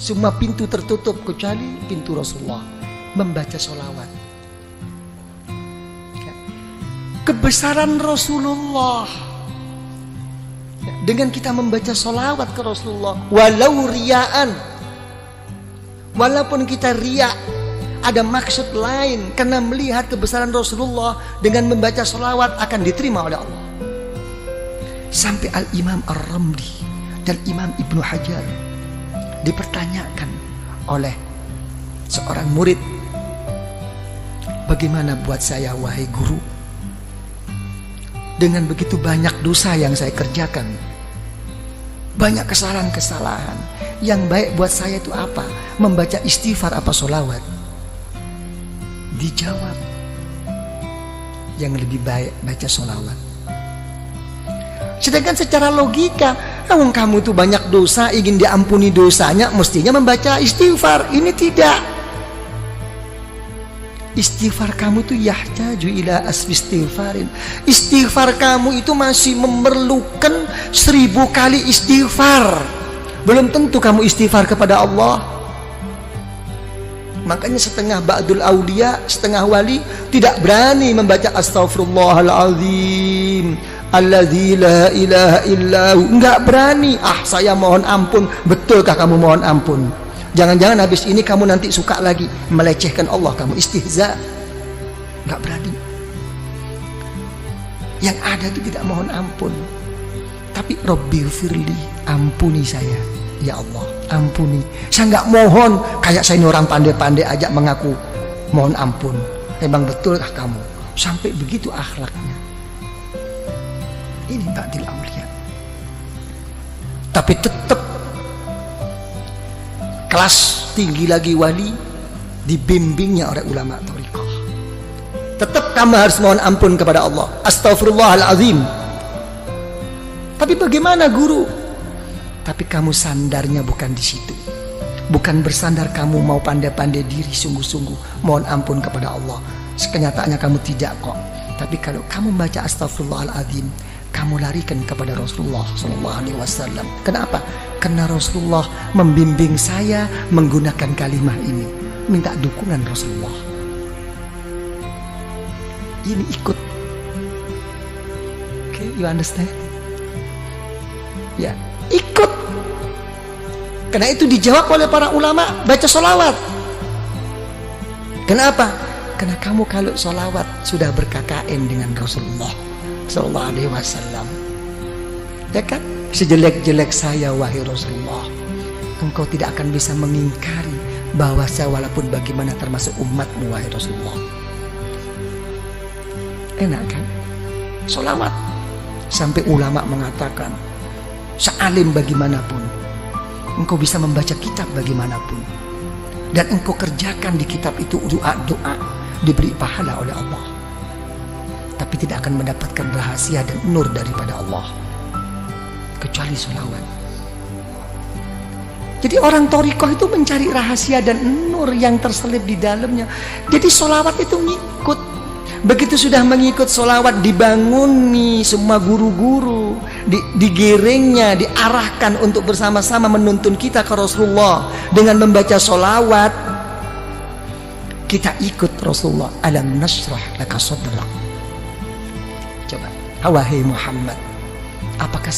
Semua pintu tertutup kecuali pintu Rasulullah, membaca sholawat. Kebesaran Rasulullah dengan kita membaca sholawat ke Rasulullah, walau riaan, walaupun kita riak, ada maksud lain karena melihat kebesaran Rasulullah, dengan membaca sholawat akan diterima oleh Allah. Sampai Al-Imam Ar-Ramli dan Imam Ibnu Hajar dipertanyakan oleh seorang murid, bagaimana buat saya wahai guru, dengan begitu banyak dosa yang saya kerjakan, banyak kesalahan-kesalahan, yang baik buat saya itu apa? Membaca istighfar apa sholawat? Dijawab, yang lebih baik baca sholawat. Sedangkan secara logika, kamu tuh banyak dosa, ingin diampuni dosanya, mestinya membaca istighfar. Ini tidak. Istighfar kamu tuh yahtaju ila asfi istighfarin. Istighfar kamu itu masih memerlukan 1000 kali istighfar. Belum tentu kamu istighfar kepada Allah. Makanya setengah ba'dul aulia, setengah wali tidak berani membaca astaghfirullahaladzim alladzi la ilaha illahu. Enggak berani. Saya mohon ampun. Betulkah kamu mohon ampun? Jangan-jangan habis ini kamu nanti suka lagi melecehkan Allah, kamu istihza. Enggak berani. Yang ada itu tidak mohon ampun, tapi Rabbighfirli, ampuni saya ya Allah, ampuni. Saya enggak mohon, kayak saya ini orang pandai-pandai aja mengaku mohon ampun. Emang betulkah kamu? Sampai begitu akhlaknya. Ini ba'dil aulia. Tapi tetap kelas tinggi lagi wali, dibimbingnya oleh ulama thariqah. Tetap kamu harus mohon ampun kepada Allah, astaghfirullahalazim. Tapi bagaimana guru? Tapi kamu sandarnya bukan di situ. Bukan bersandar kamu mau pandai-pandai diri sungguh-sungguh mohon ampun kepada Allah. Kenyataannya kamu tidak kok. Tapi kalau kamu baca astaghfirullahalazim, kamu larikan kepada Rasulullah SAW. Kenapa? Karena Rasulullah membimbing saya menggunakan kalimat ini. Minta dukungan Rasulullah. Ini ikut. Okay, you understand? Ya, ikut. Karena itu dijawab oleh para ulama, baca sholawat. Kenapa? Karena kamu kalau sholawat sudah berKKN dengan Rasulullah Sallallahu Alaihi Wasallam, ya kan? Sejelek-jelek saya wahai Rasulullah, engkau tidak akan bisa mengingkari bahwa saya walaupun bagaimana termasuk umatmu wahai Rasulullah. Enak kan? Sholawat. Sampai ulama mengatakan, sealim bagaimanapun, engkau bisa membaca kitab bagaimanapun, dan engkau kerjakan di kitab itu doa-doa, diberi pahala oleh Allah, tapi tidak akan mendapatkan rahasia dan nur daripada Allah kecuali sholawat. Jadi orang thariqah itu mencari rahasia dan nur yang terselip di dalamnya. Jadi sholawat itu ngikut. Begitu sudah mengikut sholawat, dibanguni semua guru-guru, digiringnya, diarahkan untuk bersama-sama menuntun kita ke Rasulullah dengan membaca sholawat. Kita ikut Rasulullah. Alam nashrah laka sadrak. Coba, wahai Muhammad, apakah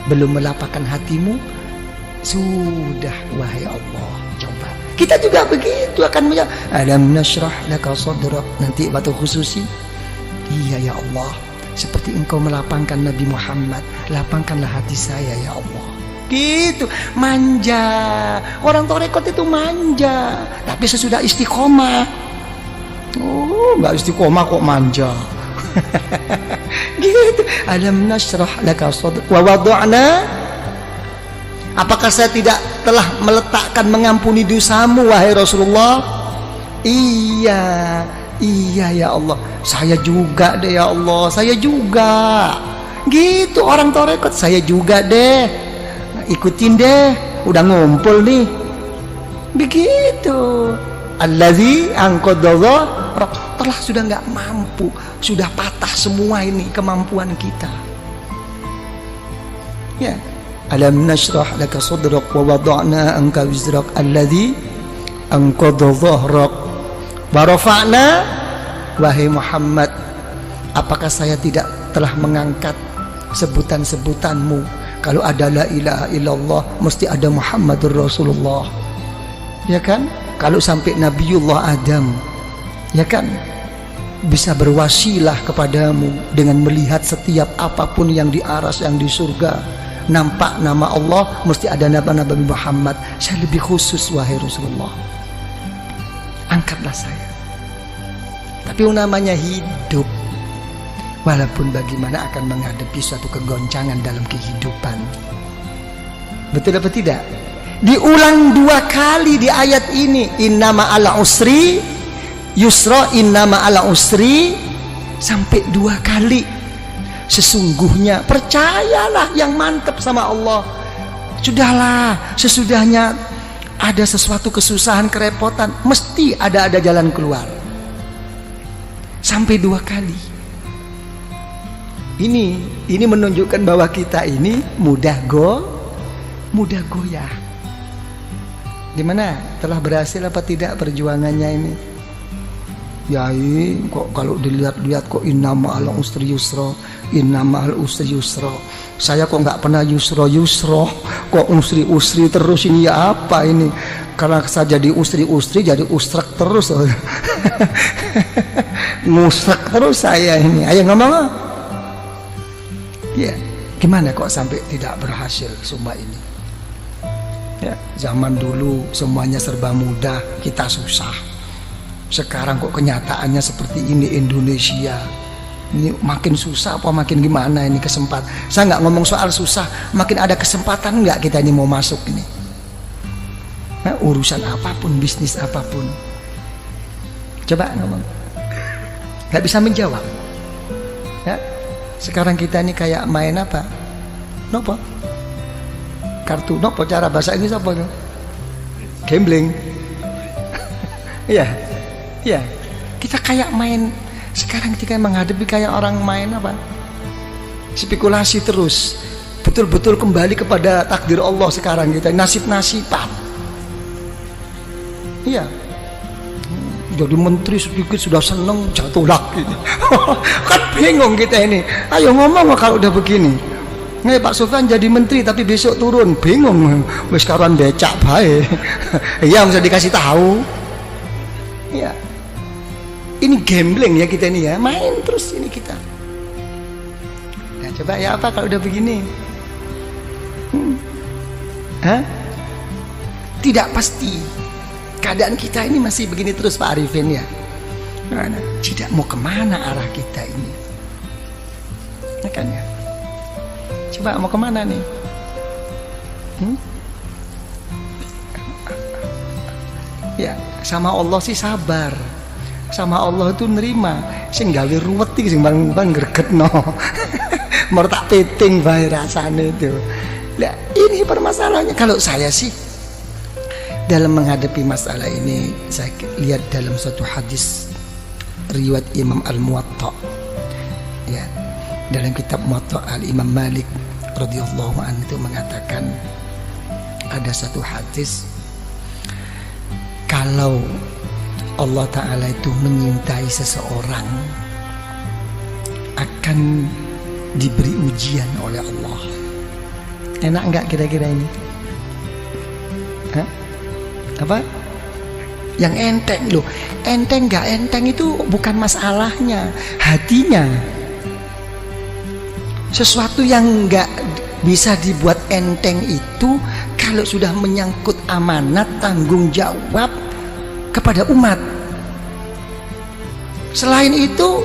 belum melapangkan hatimu? Sudah wahai Allah. Coba, kita juga begitu akan menjawab, alam nashrah laka sadrak. Nanti waktu khususi, iya ya Allah, seperti engkau melapangkan Nabi Muhammad, lapangkanlah hati saya ya Allah. Gitu, manja. Orang thariqat itu manja, tapi sesudah istiqomah, nggak istiqomah kok manja. Gitu. Alam nashrah laka sadrak wa wada'na. Apakah saya tidak telah meletakkan mengampuni dosamu wahai Rasulullah? Iya ya Allah, saya juga deh ya Allah, saya juga. Gitu orang thariqat, saya juga deh, ikutin deh, udah ngumpul nih. Begitu. Allazi angqadha, telah sudah nggak mampu, sudah patah semua ini kemampuan kita. Ya, Alam nashrah laka sadrak wa wada'na anka wizrak alladhi anqadha dhahrak wa rafa'na. Wahai Muhammad, apakah saya tidak telah mengangkat sebutan-sebutanmu? Kalau ada la ilaha illallah mesti ada Muhammadur Rasulullah, ya kan? Kalau sampai Nabiullah Adam, ya kan, bisa berwasilah kepadamu dengan melihat setiap apapun yang di aras, yang di surga, nampak nama Allah, mesti ada nama Nabi Muhammad. Saya lebih khusus, wahai Rasulullah, angkatlah saya. Tapi namanya hidup, walaupun bagaimana akan menghadapi suatu kegoncangan dalam kehidupan. Betul apa tidak? Diulang 2 kali di ayat ini, innama ala usri yusra, innama ala usri, sampai 2 kali. Sesungguhnya, percayalah yang mantap sama Allah. Sudahlah, sesudahnya ada sesuatu kesusahan, kerepotan, mesti ada jalan keluar. Sampai 2 kali. Ini menunjukkan bahwa kita ini mudah goyah. Gimana? Telah berhasil apa tidak perjuangannya ini? Yai, kok kalau dilihat-lihat kok innama al usri yusra, innama al usri yusra. Saya kok nggak pernah yusra, kok usri terus ini, ya apa ini? Karena saya jadi usri jadi usrak terus. Musrak terus saya ini. Ayo ngomong. Ya, gimana kok sampai tidak berhasil semua ini? Ya, zaman dulu semuanya serba mudah, kita susah. Sekarang kok kenyataannya seperti ini Indonesia. Ini makin susah apa makin gimana ini kesempatan? Saya nggak ngomong soal susah, makin ada kesempatan nggak kita ini mau masuk ini? Nah, urusan apapun, bisnis apapun. Coba ngomong. Nggak bisa menjawab. Ya, sekarang kita ini kayak main apa? Nopo? Kartu nopo, cara bahasa Inggris apa itu? Gambling. Iya. Iya. Kita kayak main sekarang, kita menghadapi kayak orang main apa? Spekulasi terus. Betul-betul kembali kepada takdir Allah sekarang kita, nasib-nasiban. Iya. Jadi menteri sedikit sudah seneng, jatuh lagi. Kan bingung kita ini. Ayo ngomong kalau udah begini. Nih Pak Sofyan jadi menteri tapi besok turun, bingung. Wis karuan becak bae. Iya, mesti dikasih tahu. Iya. Ini gambling ya kita ini ya, main terus ini kita. Nah, coba ya apa kalau udah begini? Hah? Tidak pasti. Keadaan kita ini masih begini terus Pak Arifin ya. Nah, tidak mau kemana arah kita ini? Ya kan ya? Coba mau kemana nih? Ya, sama Allah sih sabar. Sama Allah itu nerima. Sing gawe ruwet iki sing bang gregetno. Mertak piting bae rasane itu. Nah, ini permasalahannya. Kalau saya sih dalam menghadapi masalah ini, saya lihat dalam suatu hadis riwayat Imam Al-Muwatta. Ya, dalam kitab Muwatta Al-Imam Malik radhiyallahu anhu itu mengatakan ada satu hadis, kalau Allah Ta'ala itu menyintai seseorang akan diberi ujian oleh Allah. Enak enggak kira-kira ini? Hah? Apa? Yang enteng loh. Enteng enggak enteng itu bukan masalahnya, hatinya. Sesuatu yang enggak bisa dibuat enteng itu kalau sudah menyangkut amanat, tanggung jawab kepada umat. Selain itu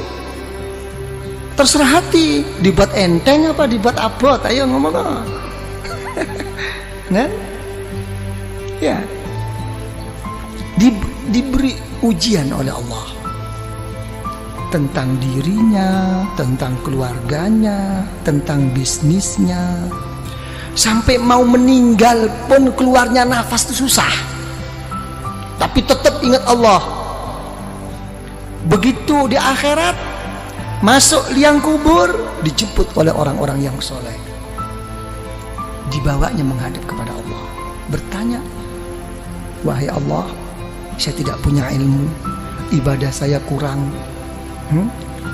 terserah hati, dibuat enteng apa dibuat abot, ayo ngomong. Nah, ya, diberi ujian oleh Allah tentang dirinya, tentang keluarganya, tentang bisnisnya, sampai mau meninggal pun keluarnya nafas itu susah, tapi tetap ingat Allah. Begitu di akhirat masuk liang kubur, dijemput oleh orang-orang yang soleh. dibawanya menghadap kepada Allah, bertanya, wahai Allah, saya tidak punya ilmu, ibadah saya kurang,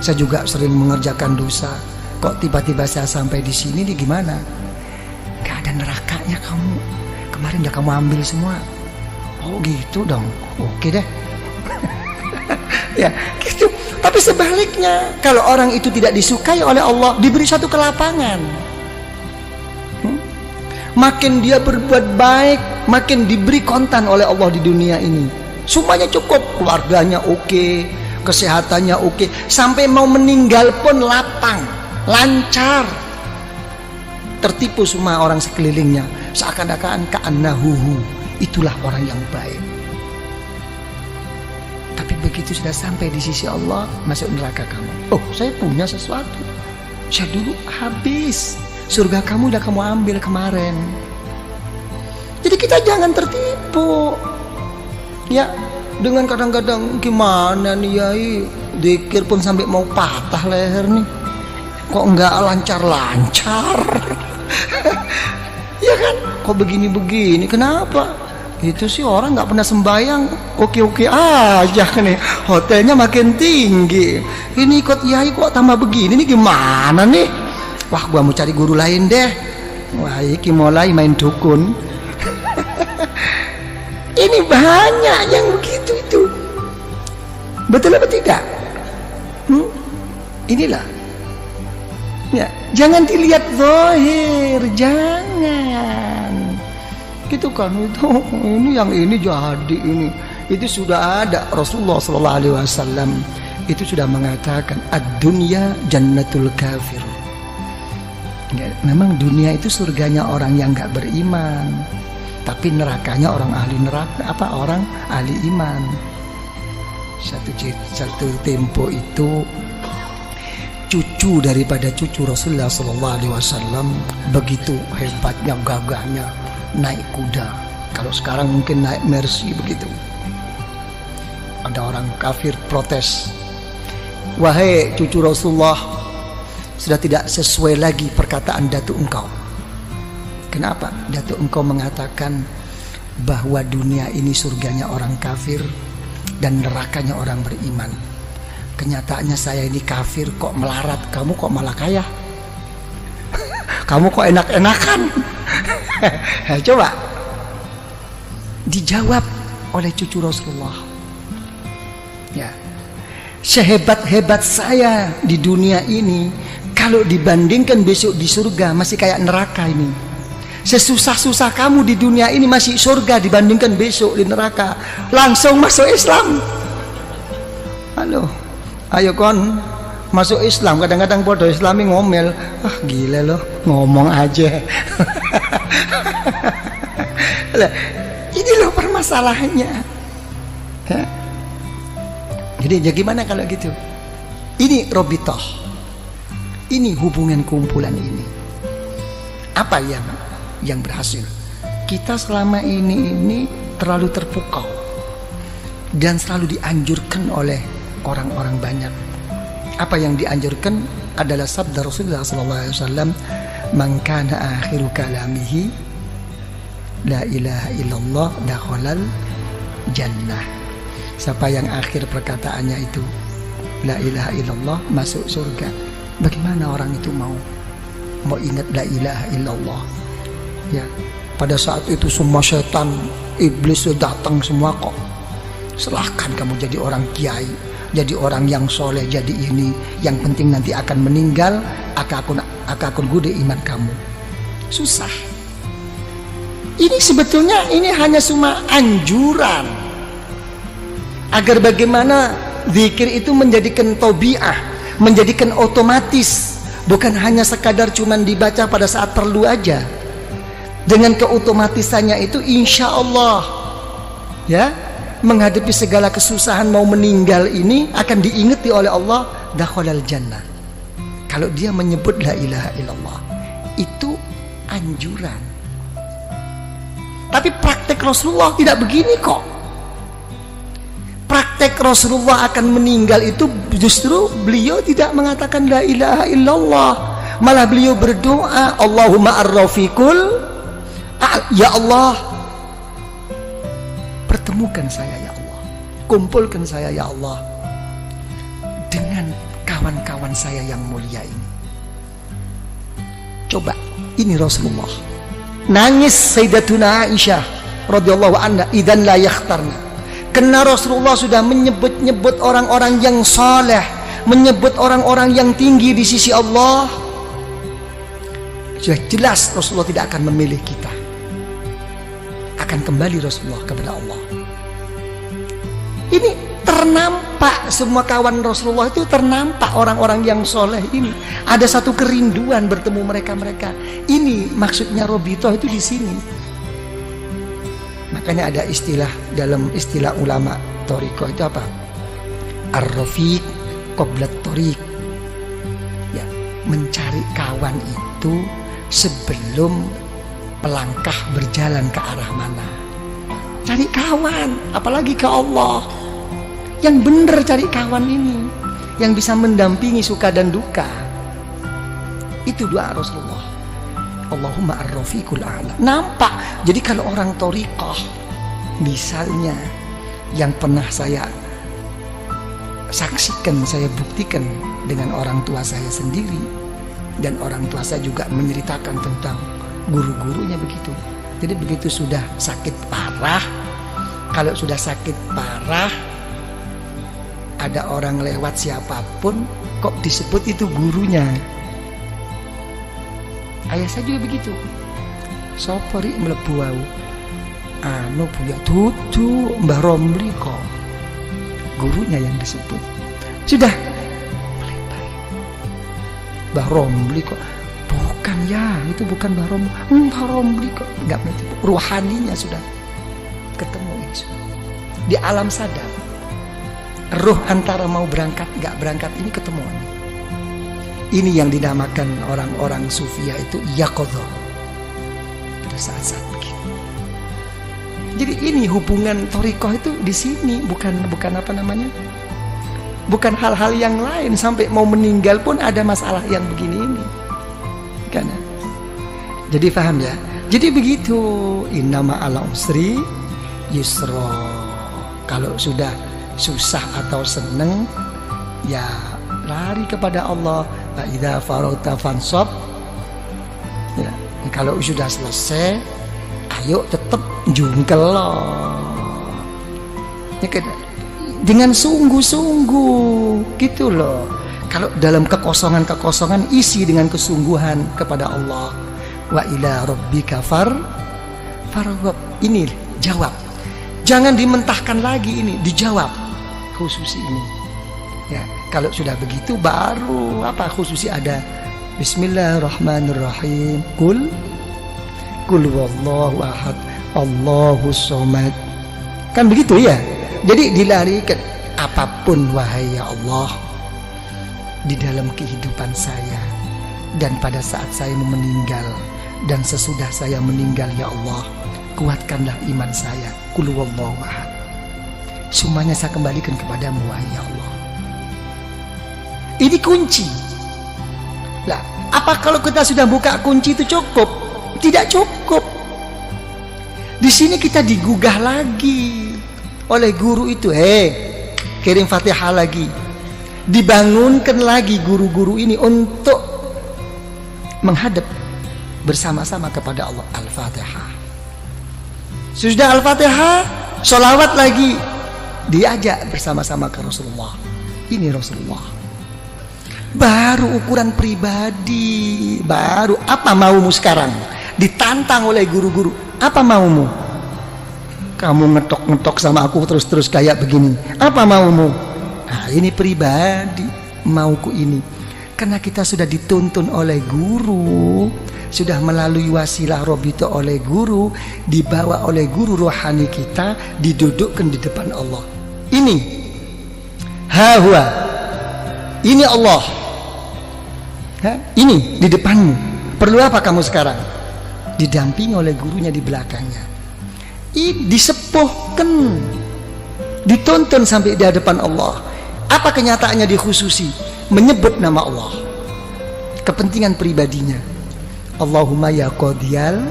saya juga sering mengerjakan dosa, kok tiba-tiba saya sampai di sini nih, gimana? Gak ada nerakanya kamu, kemarin udah kamu ambil semua. Oh gitu dong, oke deh. Ya gitu. Tapi sebaliknya, kalau orang itu tidak disukai oleh Allah, diberi satu kelapangan, makin dia berbuat baik, makin diberi kontan oleh Allah di dunia ini. Semuanya cukup, keluarganya oke, kesehatannya oke, sampai mau meninggal pun lapang, lancar. Tertipu semua orang sekelilingnya, seakan-akan ka'annahu, itulah orang yang baik. Tapi begitu sudah sampai di sisi Allah, masuk neraka kamu. Oh, saya punya sesuatu, saya dulu habis, surga kamu udah kamu ambil kemarin. Jadi kita jangan tertipu, ya, dengan kadang-kadang gimana nih Yai, zikir pun sampai mau patah leher nih, kok enggak lancar-lancar. Ya kan, kok begini-begini, kenapa? Itu sih orang nggak pernah sembahyang, oke-oke aja nih, hotelnya makin tinggi, ini ikut Yai kok tambah begini nih, gimana nih? Wah, gua mau cari guru lain deh. Wah, iki mulai main dukun. Ini banyak yang begitu itu. Betul apa tidak? Inilah. Ya, jangan dilihat zahir, jangan. Gitu kan, itu ini yang ini jadi ini. Itu sudah ada, Rasulullah sallallahu alaihi wasallam itu sudah mengatakan ad-dunya jannatul kafir. Ya, memang dunia itu surganya orang yang nggak beriman, tapi nerakanya orang ahli neraka, orang ahli iman. Satu tempo itu cucu daripada cucu Rasulullah Sallallahu Alaihi Wasallam begitu hebatnya, gagahnya naik kuda. Kalau sekarang mungkin naik Mercy begitu. Ada orang kafir protes, wahai cucu Rasulullah, sudah tidak sesuai lagi perkataan datuk engkau. Kenapa? Datuk engkau mengatakan bahwa dunia ini surganya orang kafir dan nerakanya orang beriman. Kenyataannya saya ini kafir kok melarat, kamu kok malah kaya. Kamu kok enak-enakan. Coba dijawab oleh cucu Rasulullah. Ya, sehebat-hebat saya di dunia ini, kalau dibandingkan besok di surga masih kayak neraka ini. Sesusah-susah kamu di dunia ini masih surga dibandingkan besok di neraka. Langsung masuk Islam. Halo, ayo kon masuk Islam. Kadang-kadang bodoh Islami ngomel, ah gila loh, ngomong aja. Ini loh permasalahannya. Ya. Jadi ya gimana kalau gitu? Ini robitoh, ini hubungan kumpulan ini. Apa yang berhasil? Kita selama ini terlalu terpukau dan selalu dianjurkan oleh orang-orang banyak. Apa yang dianjurkan adalah sabda Rasulullah SAW, man kana akhiru kalamihi la ilaha illallah dakhalal jannah. Siapa yang akhir perkataannya itu la ilaha illallah, masuk surga. Bagaimana orang itu mau ingat la ilaha illallah? Ya, pada saat itu semua setan, iblis sudah datang semua kok. Silahkan kamu jadi orang kiai, jadi orang yang soleh, jadi ini. Yang penting nanti akan meninggal, akakun gude iman kamu. Susah. Ini sebetulnya ini hanya cuma anjuran agar bagaimana zikir itu menjadikan tabiah, menjadikan otomatis, bukan hanya sekadar cuman dibaca pada saat perlu aja. Dengan keotomatisannya itu insya Allah, ya, menghadapi segala kesusahan mau meninggal ini akan diingati oleh Allah, dakhalal jannah. Kalau dia menyebut la ilaha illallah, itu anjuran. Tapi praktek Rasulullah tidak begini kok. Praktek Rasulullah akan meninggal itu justru beliau tidak mengatakan la ilaha illallah, malah beliau berdoa, Allahumma ar-rafiqul, ya Allah, pertemukan saya ya Allah, kumpulkan saya ya Allah dengan kawan-kawan saya yang mulia ini. Coba, ini Rasulullah nangis. Sayyidatuna Aisyah radhiyallahu anha, idzan la yakhtarna, karena Rasulullah sudah menyebut-nyebut orang-orang yang saleh, menyebut orang-orang yang tinggi di sisi Allah. Sudah jelas Rasulullah tidak akan memilih kita, akan kembali Rasulullah kepada Allah. Ini ternampak, semua kawan Rasulullah itu ternampak orang-orang yang soleh ini. Ada satu kerinduan bertemu mereka-mereka. Ini maksudnya Robitoh itu di sini. Makanya ada istilah, dalam istilah ulama Thariqah itu apa? Ar-rafiq qabla thariq. Ya, mencari kawan itu sebelum melangkah berjalan ke arah mana. Cari kawan, apalagi ke Allah. Yang benar cari kawan ini, yang bisa mendampingi suka dan duka. Itu doa Rasulullah. Allahumma ar-rafiqul a'la. Nampak. Jadi kalau orang thariqah, misalnya yang pernah saya saksikan, saya buktikan dengan orang tua saya sendiri, dan orang tua saya juga menceritakan tentang guru-gurunya begitu. Jadi begitu sudah sakit parah, kalau sudah sakit parah, ada orang lewat siapapun kok disebut itu gurunya. Ayah saya juga begitu. Sopori mlebu wau, anu punya tutu Mbah Romli kok, gurunya yang disebut. Sudah melebar. Mbah Romli kok, bukan ya, itu bukan Mbah Romli. Mbah Romli kok, enggak begitu. Ruhaninya sudah ketemu itu di alam sadar. Ruh antara mau berangkat enggak berangkat ini ketemuan. Ini yang dinamakan orang-orang sufia itu yaqadha. Pada saat-saat begitu. Jadi ini hubungan thariqah itu di sini, bukan apa namanya? Bukan hal-hal yang lain, sampai mau meninggal pun ada masalah yang begini ini. Kan? Jadi paham ya? Jadi begitu, innama ala usri yusra. Kalau sudah susah atau seneng, ya lari kepada Allah. Fa idza faragta fansab. Ya, kalau sudah selesai, ayo tetap jungkel loh. Ya, dengan sungguh-sungguh gitu loh. Kalau dalam kekosongan isi dengan kesungguhan kepada Allah. Wa ila rabbika farghab. Ini jawab. Jangan dimentahkan lagi, ini dijawab khususi ini. Ya, kalau sudah begitu baru apa khususi ada Bismillahirrahmanirrahim. Kul wallahu ahad, Allahus somad. Kan begitu ya? Jadi dilarikan apapun wahai ya Allah di dalam kehidupan saya dan pada saat saya meninggal dan sesudah saya meninggal ya Allah, kuatkanlah iman saya. Qul huwallahu ahad. Semuanya saya kembalikan kepadamu wahai ya Allah. Ini kunci. Lah, apa kalau kita sudah buka kunci itu cukup? Tidak cukup. Di sini kita digugah lagi oleh guru itu, kirim Fatihah lagi. Dibangunkan lagi guru-guru ini untuk menghadap bersama-sama kepada Allah. Al-Fatihah. Sudah Al-Fatihah, sholawat lagi. Diajak bersama-sama ke Rasulullah. Ini Rasulullah. Baru ukuran pribadi. Baru apa maumu sekarang? Ditantang oleh guru-guru. Apa maumu? Kamu ngetok-ngetok sama aku terus-terus kayak begini. Apa maumu? Nah, ini pribadi. Mauku ini. Karena kita sudah dituntun oleh guru, sudah melalui wasilah Robito oleh guru, dibawa oleh guru rohani kita, didudukkan di depan Allah. Ini hawa, ini Allah. Ini di depanmu. Perlu apa kamu sekarang? Didampingi oleh gurunya di belakangnya. Ini disepuhkan, dituntun sampai di hadapan Allah. Apa kenyataannya dikhususi? Menyebut nama Allah. kepentingan pribadinya. Allahumma ya qadiyal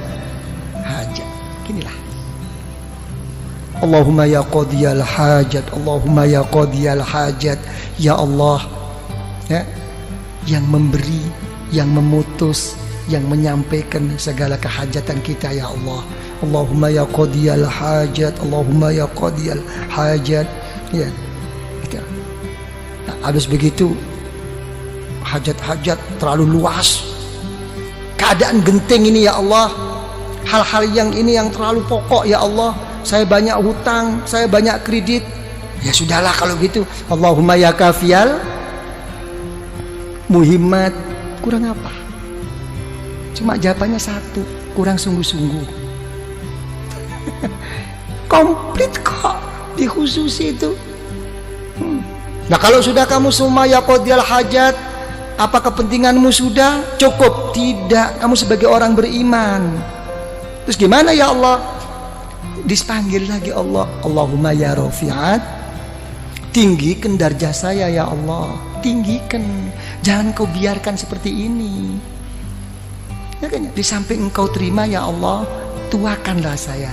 hajat. Ginilah. Allahumma ya qadiyal hajat, Allahumma ya qadiyal hajat. Ya Allah, ya, yang memberi, yang memutus, yang menyampaikan segala kehajatan kita, ya Allah. Allahumma ya qadiyal hajat, Allahumma ya qadiyal hajat. Ya, gitu. Nah, habis begitu hajat-hajat terlalu luas, keadaan genting ini, ya Allah, hal-hal yang ini yang terlalu pokok, ya Allah. Saya banyak hutang, saya banyak kredit. Ya sudahlah kalau gitu. Allahumma ya kafiyal muhimmat. Kurang apa? Cuma jawabannya satu, kurang sungguh-sungguh. Komplit kok di khusus itu. Nah kalau sudah kamu semua ya qadiyal hajat, apa kepentinganmu sudah cukup? Tidak, kamu sebagai orang beriman. Terus gimana ya Allah? Dipanggil lagi Allah. Allahumma ya rafi'at, tinggikan darjah saya ya Allah, tinggikan, jangan kau biarkan seperti ini, ya kan? Di samping engkau terima ya Allah, tuakanlah saya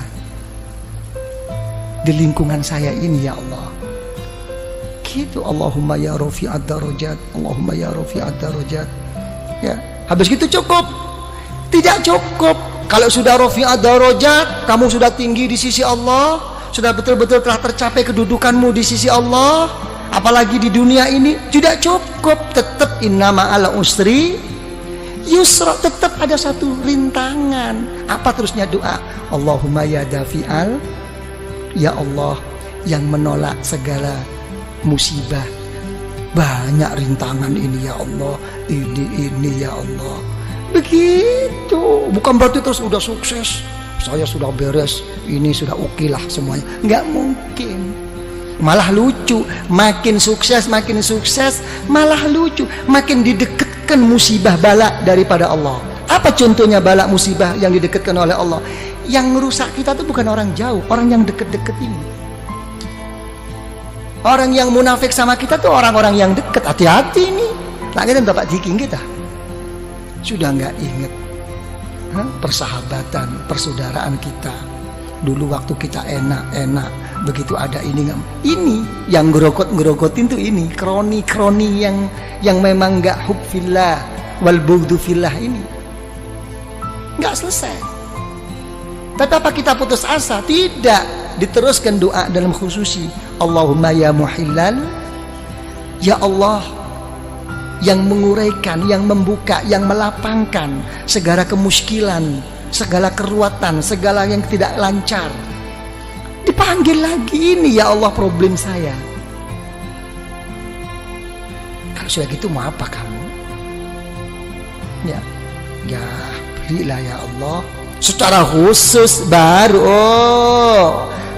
di lingkungan saya ini ya Allah. Gitu. Allahumma ya rafi'at darajat, Allahumma ya rafi'at darajat. Ya, habis gitu cukup? Tidak cukup. Kalau sudah rafi'at darajat, kamu sudah tinggi di sisi Allah, sudah betul-betul telah tercapai kedudukanmu di sisi Allah, apalagi di dunia ini, tidak cukup. Tetap inna ma'al usri yusra, tetap ada satu rintangan. Apa terusnya doa? Allahumma ya dafi'al, ya Allah yang menolak segala musibah. Banyak rintangan ini ya Allah, ini ya Allah. Begitu. Bukan berarti terus udah sukses, saya sudah beres, ini sudah oke lah semuanya. Nggak mungkin. Malah lucu, makin sukses malah lucu, makin didekatkan musibah bala daripada Allah. Apa contohnya bala musibah yang didekatkan oleh Allah? Yang merusak kita itu bukan orang jauh, orang yang deket-deket ini. Orang yang munafik sama kita tuh orang-orang yang dekat. Hati-hati nih. Nah, kita Bapak Diking kita sudah nggak ingat persahabatan, persaudaraan kita dulu waktu kita enak-enak, begitu ada ini yang ngerogotin tuh ini kroni yang memang nggak hub fillah wal bughdu fillah, ini nggak selesai. Tapi apa kita putus asa? Tidak, diteruskan doa dalam khususi. Allahumma ya muhillal, ya Allah yang menguraikan, yang membuka, yang melapangkan segala kemuskilan, segala keruatan, segala yang tidak lancar. Dipanggil lagi, ini ya Allah problem saya. Kalau sudah gitu mau apa kamu? Ya berilah ya Allah. Secara khusus baru.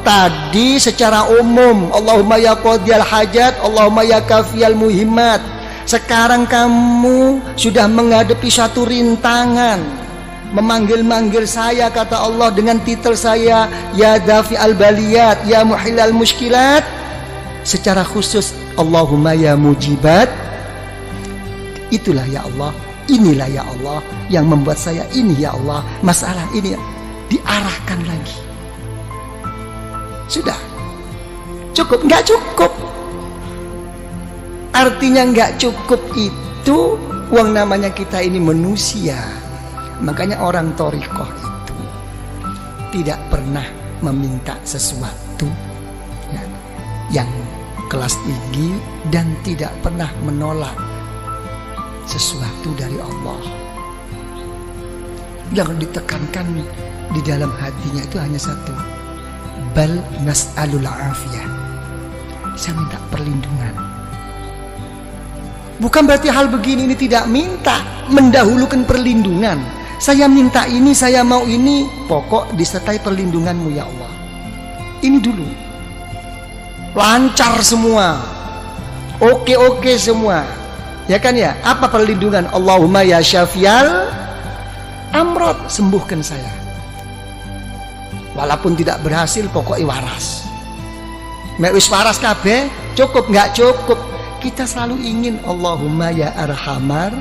Tadi secara umum, Allahumma ya qadiyal hajat, Allahumma ya kafiyal muhimmat. Sekarang kamu sudah menghadapi satu rintangan, memanggil-manggil saya, kata Allah, dengan titel saya ya dafi al-baliyat, ya muhilal muskilat. Secara khusus Allahumma ya mujibat. Itulah ya Allah, inilah ya Allah yang membuat saya ini ya Allah, masalah ini diarahkan lagi. Sudah cukup? Nggak cukup. Artinya nggak cukup itu uang, namanya kita ini manusia. Makanya orang thariqah itu tidak pernah meminta sesuatu yang kelas tinggi dan tidak pernah menolak sesuatu dari Allah. Yang ditekankan di dalam hatinya itu hanya satu, bal nas'alul afiyah, saya minta perlindungan. Bukan berarti hal begini ini tidak minta, mendahulukan perlindungan. Saya minta ini, saya mau ini, pokok disertai perlindunganmu ya Allah. Ini dulu lancar semua, oke semua, ya kan ya? Apa perlindungan? Allahumma ya syafial amrod, sembuhkan saya. Walaupun tidak berhasil, pokoknya waras. Mek wis waras kabeh, cukup nggak cukup? Kita selalu ingin Allahumma ya arhamar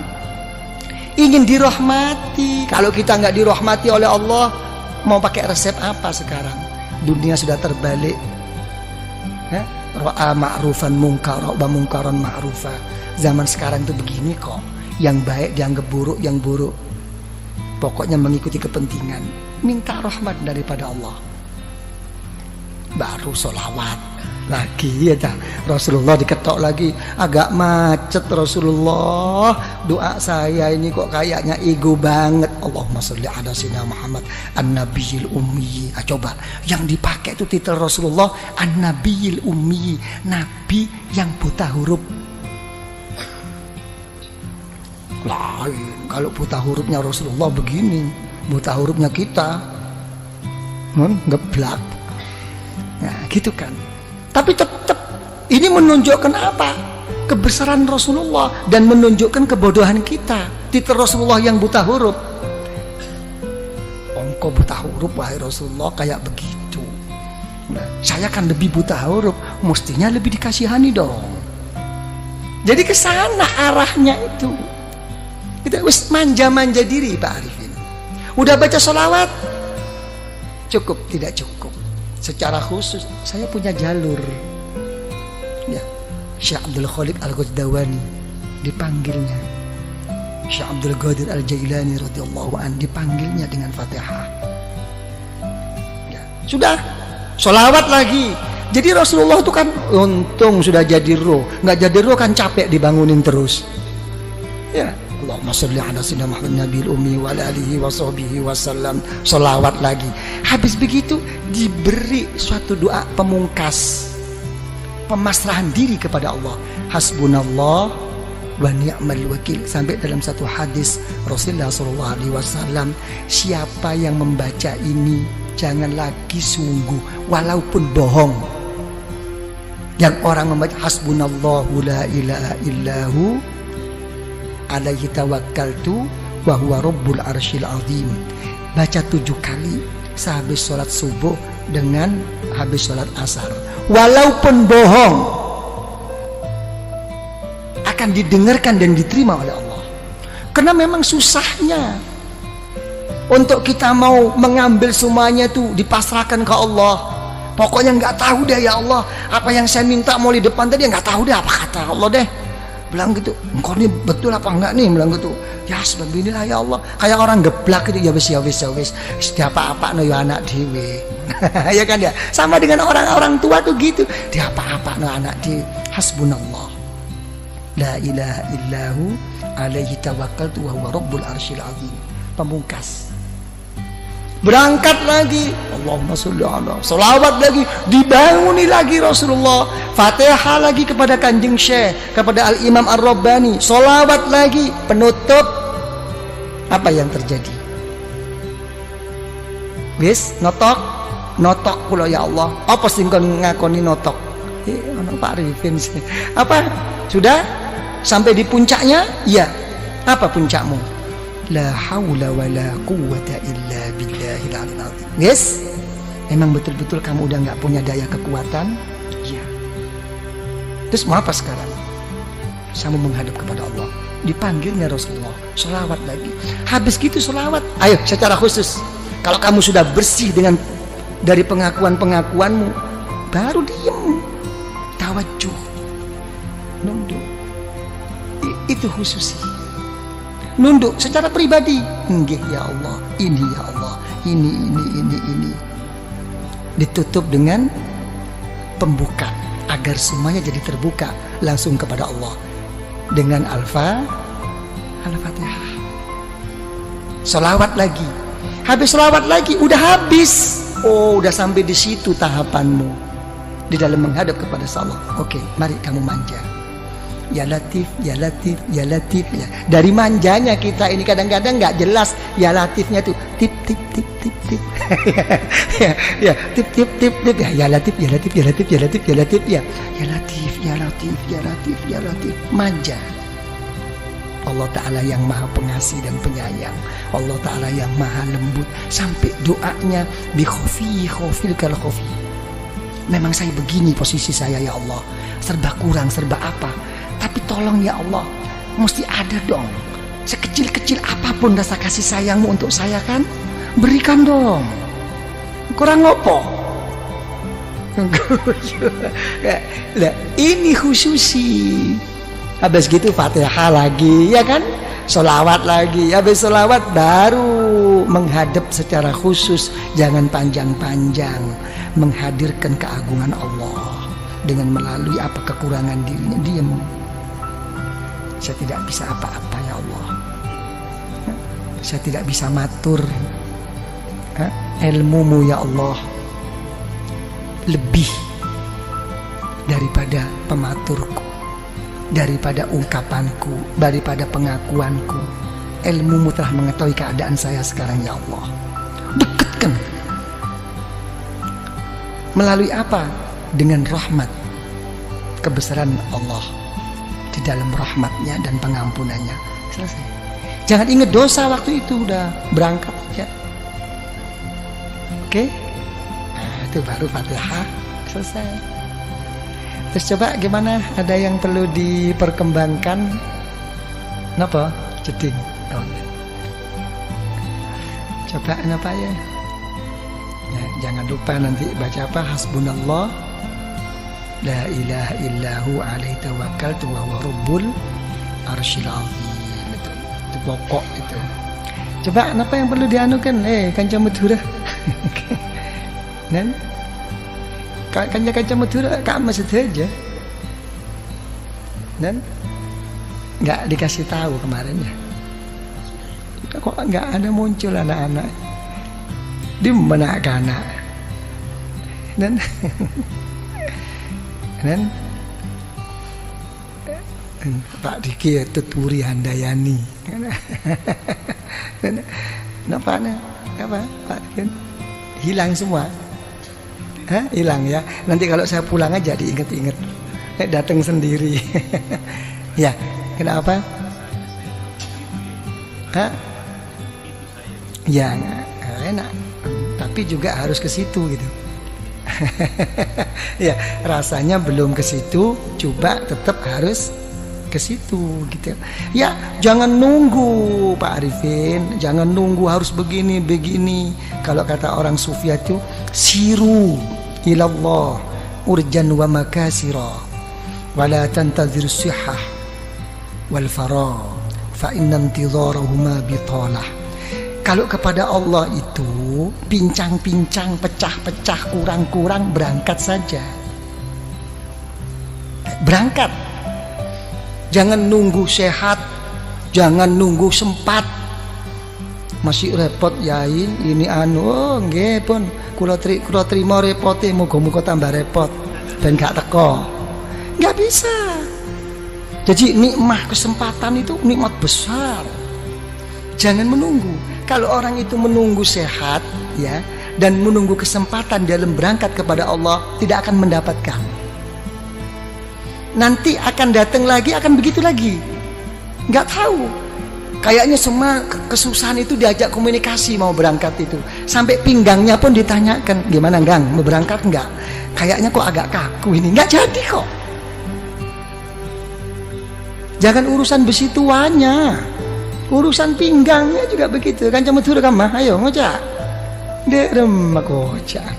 ingin dirahmati. Kalau kita nggak dirahmati oleh Allah, mau pakai resep apa sekarang? Dunia sudah terbalik. Ra'a ma'rufan munkar, wa munkaran ma'rufa. Zaman sekarang itu begini kok. Yang baik dianggap buruk, yang buruk pokoknya mengikuti kepentingan. Minta rahmat daripada Allah, baru sholawat lagi ya tak? Rasulullah diketok lagi, agak macet Rasulullah, doa saya ini kok kayaknya ego banget. Allahumma sholli ala sayyidina Muhammad an-nabiyil ummi. Coba yang dipakai itu titel Rasulullah an-nabiyil ummi, nabi yang buta huruf. Lain kalau buta hurufnya Rasulullah begini, buta hurufnya kita ngeblak. Nah gitu kan. Tapi tetap ini menunjukkan apa? Kebesaran Rasulullah dan menunjukkan kebodohan kita. Titel Rasulullah yang buta huruf. Engkau buta huruf wahai Rasulullah kayak begitu. Nah, saya kan lebih buta huruf, mestinya lebih dikasihani dong. Jadi ke sana arahnya itu. Kita wis manja-manja diri Pak Arifin. Udah baca sholawat? Cukup, tidak cukup. Secara khusus saya punya jalur ya, Syekh Abdul Khaliq Al-Ghazdawani dipanggilnya, Syekh Abdul Qadir Al-Jailani radhiyallahu an dipanggilnya dengan Fatihah ya. Sudah sholawat lagi. Jadi Rasulullah itu kan untung sudah jadi roh, nggak jadi roh kan capek dibangunin terus ya. Allahumma sholli ala sayyidina Muhammad nabiyil ummi wa ala alihi wa sahbihi wasallam. Sholawat lagi. Habis begitu diberi suatu doa pemungkas, pemasrahan diri kepada Allah. Hasbunallah wa ni'mal wakil. Sampai dalam satu hadis Rasulullah SAW, siapa yang membaca ini jangan lagi sungguh walaupun bohong. Yang orang membaca hasbunallahu la ilaha illahu alaihi tawakkaltu wa huwa rabbul arsyil azim, baca 7 kali sehabis sholat subuh dengan habis sholat asar, walaupun bohong akan didengarkan dan diterima oleh Allah. Karena memang susahnya untuk kita mau mengambil semuanya tuh dipasrahkan ke Allah. Pokoknya nggak tahu deh ya Allah, apa yang saya minta mau di depan tadi nggak tahu deh apa kata Allah deh. Bilang gitu, engkau ini betul apa enggak nih? Bilang gitu, ya sebab inilah ya Allah. Kayak orang geblak gitu, ya wis setiap apa no ya anak dewe. Ya kan ya, sama dengan orang-orang tua tuh gitu, dia apa no anak dewe. Hasbunallah la ilaha illahu alaihi tawakkaltu wa huwa rabbul arsyil azim. Pemungkas berangkat lagi, Allahumma sholli ala, sholawat lagi, dibanguni lagi Rasulullah, Fatihah lagi kepada Kanjeng Syekh, kepada Al-Imam Ar-Rabbani, sholawat lagi, penutup. Apa yang terjadi? Wis notok kula ya Allah. Apa sing kon ngakoni notok? Ana Pak Arifin. Apa? Sudah sampai di puncaknya? Iya. Apa puncakmu? La haula wa la quwwata illa billahil aliyil azim. Yes? Emang betul-betul kamu udah nggak punya daya kekuatan? Iya. Terus mau apa sekarang? Sama menghadap kepada Allah. Dipanggilnya Rasulullah, sholawat lagi. Habis gitu sholawat, ayo secara khusus. Kalau kamu sudah bersih dengan dari pengakuan-pengakuanmu, baru diem, tawajuh, nunduk. Itu khusus. Nunduk secara pribadi. Nggih ya Allah, ini ya Allah, ini. Ditutup dengan pembuka agar semuanya jadi terbuka langsung kepada Allah dengan Al-Fatihah. Sholawat lagi. Habis sholawat lagi, udah habis. Oh, udah sampai di situ tahapanmu di dalam menghadap kepada Allah. Oke, mari kamu manja. Ya Latif, ya Latif, ya Latif ya. Dari manjanya kita ini kadang-kadang nggak jelas ya Latifnya tuh tip tip tip tip tip. ya tip tip tip tip ya Latif, ya Latif, ya Latif, ya Latif, ya Latif ya. Ya Latif, ya Latif, ya Latif, ya Latif. Manja. Allah Ta'ala yang maha pengasih dan penyayang, Allah Ta'ala yang maha lembut. Sampai doanya bi khofil kal khofi. Memang saya begini posisi saya ya Allah, serba kurang, serba apa, tapi tolong ya Allah, mesti ada dong Sekecil-kecil apapun rasa kasih sayangmu untuk saya kan, berikan dong. Kurang ngopo? Lah, ini khususi. Habis gitu Fatihah lagi, ya kan? Sholawat lagi. Habis sholawat baru menghadap secara khusus, jangan panjang-panjang, menghadirkan keagungan Allah dengan melalui apa kekurangan dirinya. Diam. Saya tidak bisa apa-apa ya Allah. Saya tidak bisa matur. Ilmumu ya Allah lebih daripada pematurku, daripada ungkapanku, daripada pengakuanku. Ilmumu telah mengetahui keadaan saya sekarang ya Allah. Dekatkan. Melalui apa? Dengan rahmat, kebesaran Allah di dalam rahmatnya dan pengampunannya. Selesai. Jangan ingat dosa waktu itu, udah berangkat aja. Oke? Nah, itu baru Fatihah selesai. Terus coba gimana? Ada yang perlu diperkembangkan? Kenapa? Jeding. Oh, ya. Coba apa ya? Ya, jangan lupa nanti baca apa? Hasbunallah la ilaha illahu alaihi tawakkaltu wa huwa rabbul arsyil azim. Itu pokok itu. Coba apa yang perlu dianukan? Kanca Madura. Dan kanca Madura kamu saja. Dan nggak dikasih tahu kemarin ya. Kok nggak ada muncul anak-anak di mana anak. Dan Pak Diki tuturi Handayani. Kenapa Pak Diki? Hilang semua. Hilang ya. Nanti kalau saya pulang aja diinget-inget. Datang sendiri. Ya, kenapa? Ya enak. Tapi juga harus ke situ gitu. Ya, rasanya belum ke situ, coba tetap harus ke situ gitu. Ya, jangan nunggu Pak Arifin, jangan nunggu harus begini. Kalau kata orang Sufi itu siru ilallah urjan wa makasira wala tantazir sihah wal farah fa inna intidharahuma bitalah. Kalau kepada Allah itu pincang-pincang, pecah-pecah, kurang-kurang, berangkat saja. Berangkat. Jangan nunggu sehat, jangan nunggu sempat. Masih repot yai, ini nggih pun kula trimo repote, muga-muga tambah repot ben gak teko. Enggak bisa. Jadi nikmat kesempatan itu nikmat besar. Jangan menunggu. Kalau orang itu menunggu sehat ya dan menunggu kesempatan dalam berangkat kepada Allah, tidak akan mendapatkan. Nanti akan datang lagi, akan begitu lagi. Nggak tahu. Kayaknya semua kesusahan itu diajak komunikasi mau berangkat itu. Sampai pinggangnya pun ditanyakan, gimana Gang, mau berangkat nggak? Kayaknya kok agak kaku ini. Nggak jadi kok. Jangan urusan besi tuanya. Urusan pinggangnya juga begitu. Kan cuma turun kamah, ayo ngocak. Derem ngocak.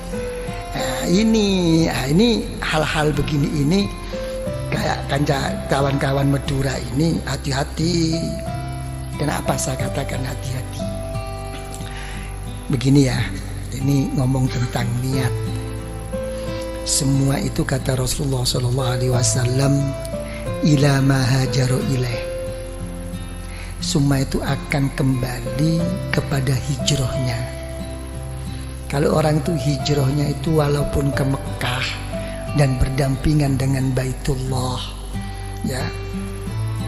Nah, ini hal-hal begini ini kayak kawan-kawan Madura ini hati-hati. Kenapa saya katakan hati-hati? Begini ya, ini ngomong tentang niat. Semua itu kata Rasulullah SAW, ila ma hajaru ilaih. Semua itu akan kembali kepada hijrahnya. Kalau orang itu hijrahnya itu walaupun ke Mekah dan berdampingan dengan Baitullah, ya.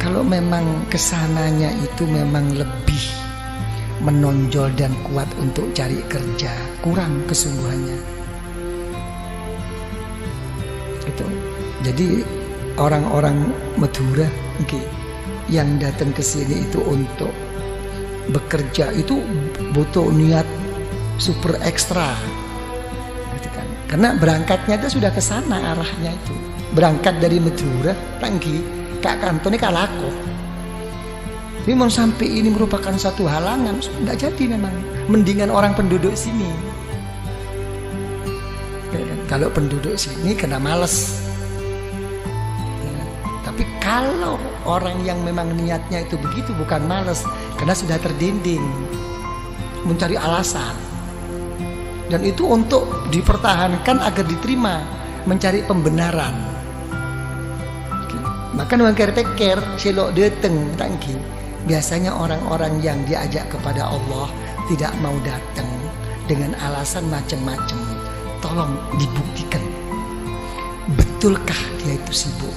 Kalau memang kesananya itu memang lebih menonjol dan kuat untuk cari kerja, kurang kesungguhannya. Itu. Jadi orang-orang Madura, yang datang ke sini itu untuk bekerja itu butuh niat super ekstra, gitu kan? Karena berangkatnya itu sudah ke sana arahnya itu. Berangkat dari Madura, tangki Kak Kantone kalako. Tapi mau sampai ini merupakan satu halangan, tidak jadi memang. Mendingan orang penduduk sini. Kalau penduduk sini kena males. Tapi kalau orang yang memang niatnya itu begitu, bukan males, karena sudah terdinding mencari alasan. Dan itu untuk dipertahankan agar diterima, mencari pembenaran. Maka orang pikir selok datang tangki. Biasanya orang-orang yang diajak kepada Allah tidak mau datang dengan alasan macam-macam. Tolong dibuktikan, betulkah dia itu sibuk?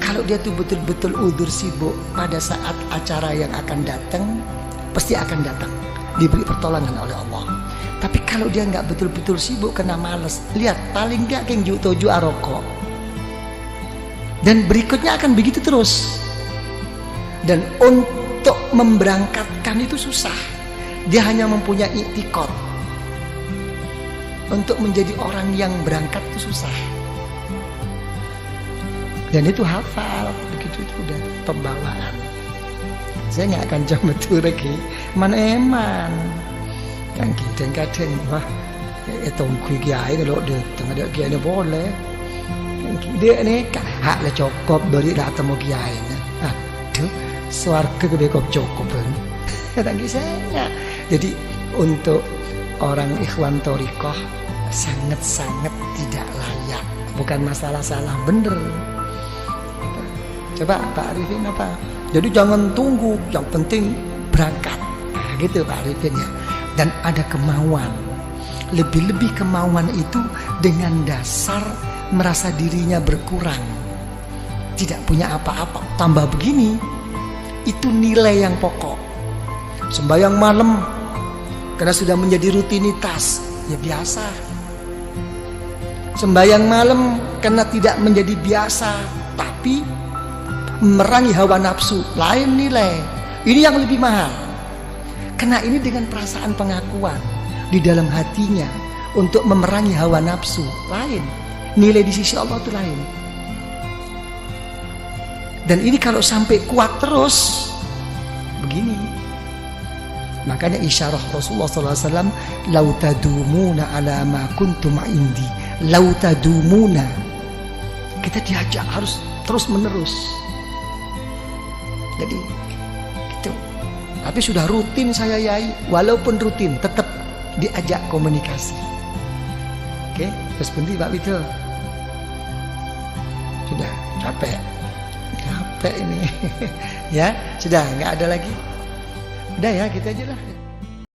Kalau dia itu betul-betul udzur sibuk, pada saat acara yang akan datang, pasti akan datang, diberi pertolongan oleh Allah. Tapi kalau dia nggak betul-betul sibuk, kena males, lihat paling nggak keng toju aroko. Dan berikutnya akan begitu terus. Dan untuk memberangkatkan itu susah. Dia hanya mempunyai i'tiqad. Untuk menjadi orang yang berangkat itu susah. Dan itu hafal, begitu itu udah pembawaan. Saya nggak akan coba betul lagi. Man eman, kan kita kadang wah, tunggu kiai kalau datang ada kiai ni boleh. Dia ni hak lah cukup beri datang mau kiai. Aduh, swarga gede kok cukup kan. Tangki saya. Jadi untuk orang ikhwan thoriqah sangat-sangat tidak layak. Bukan masalah salah bener. Coba Pak Arifin apa? Jadi jangan tunggu, yang penting berangkat. Nah, gitu Pak Arifin ya. Dan ada kemauan. Lebih-lebih kemauan itu dengan dasar merasa dirinya berkurang, tidak punya apa-apa, tambah begini. Itu nilai yang pokok. Sembahyang malam karena sudah menjadi rutinitas, ya biasa. Sembahyang malam karena tidak menjadi biasa, tapi merangi hawa nafsu, lain nilai. Ini yang lebih mahal. Karena ini dengan perasaan pengakuan di dalam hatinya untuk memerangi hawa nafsu, lain. Nilai di sisi Allah itu lain. Dan ini kalau sampai kuat terus begini. Makanya isyarah Rasulullah SAW, lau tadumuna ala ma kuntum indi, lau tadumuna. Kita diajak harus terus menerus. Jadi gitu. Tapi sudah rutin saya yai, walaupun rutin tetap diajak komunikasi. Oke, terus berhenti Pak Wito. Sudah capek ini. Ya sudah nggak ada lagi. Udah ya gitu aja lah.